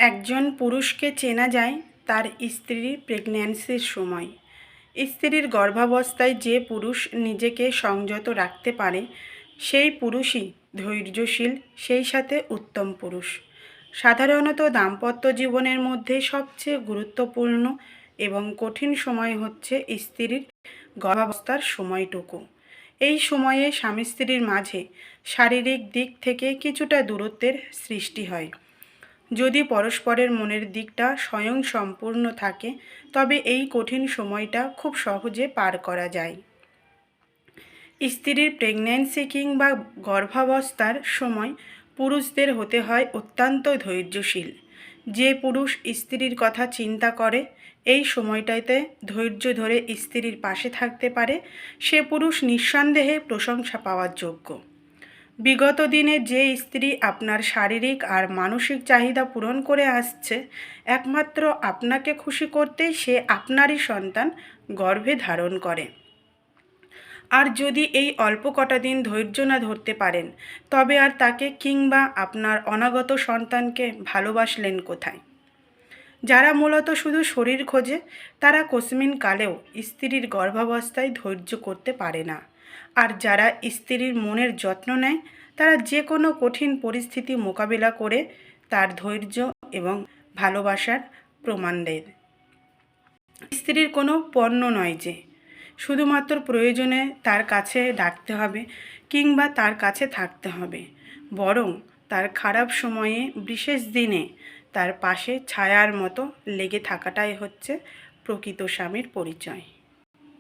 একজন পুরুষকে চেনা যায় তার স্ত্রীর প্রেগন্যান্সির সময়। স্ত্রীর গর্ভাবস্থায় যে পুরুষ নিজেকে সংযত রাখতে পারে সেই পুরুষই ধৈর্যশীল, সেই সাথে উত্তম পুরুষ। সাধারণত দাম্পত্য জীবনের মধ্যে সবচেয়ে গুরুত্বপূর্ণ এবং কঠিন সময় হচ্ছে স্ত্রীর গর্ভাবস্থার সময়টুকু। এই সময়ে স্বামী স্ত্রীর মাঝে শারীরিক দিক থেকে কিছুটা দূরত্বের সৃষ্টি হয়। যদি পরস্পরের মনের দিকটা স্বয়ংসম্পূর্ণ থাকে তবে এই কঠিন সময়টা খুব সহজে পার করা যায়। স্ত্রীর প্রেগন্যান্সি কিংবা গর্ভাবস্থার সময় পুরুষদের হতে হয় অত্যন্ত ধৈর্যশীল। যে পুরুষ স্ত্রীর কথা চিন্তা করে এই সময়টাতে ধৈর্য ধরে স্ত্রীর পাশে থাকতে পারে সে পুরুষ নিঃসন্দেহে প্রশংসা পাওয়ার যোগ্য। বিগত দিনে যে স্ত্রী আপনার শারীরিক আর মানসিক চাহিদা পূরণ করে আসছে একমাত্র আপনাকে খুশি করতেই সে আপনারই সন্তান গর্ভে ধারণ করে। আর যদি এই অল্প কটা দিন ধৈর্য না ধরতে পারেন তবে আর তাকে কিংবা আপনার অনাগত সন্তানকে ভালোবাসলেন কোথায়? যারা মূলত শুধু শরীর খোঁজে তারা কস্মিন কালেও স্ত্রীর গর্ভাবস্থায় ধৈর্য করতে পারে না। আর যারা স্ত্রীর মনের যত্ন নেয় তারা যে কোনো কঠিন পরিস্থিতি মোকাবিলা করে তার ধৈর্য এবং ভালোবাসার প্রমাণ দেয়। স্ত্রীর কোনো পণ্য নয় যে শুধুমাত্র প্রয়োজনে তার কাছে ডাকতে হবে কিংবা তার কাছে থাকতে হবে, বরং তার খারাপ সময়ে বিশেষ দিনে তার পাশে ছায়ার মতো লেগে থাকাটাই হচ্ছে প্রকৃত স্বামীর পরিচয়।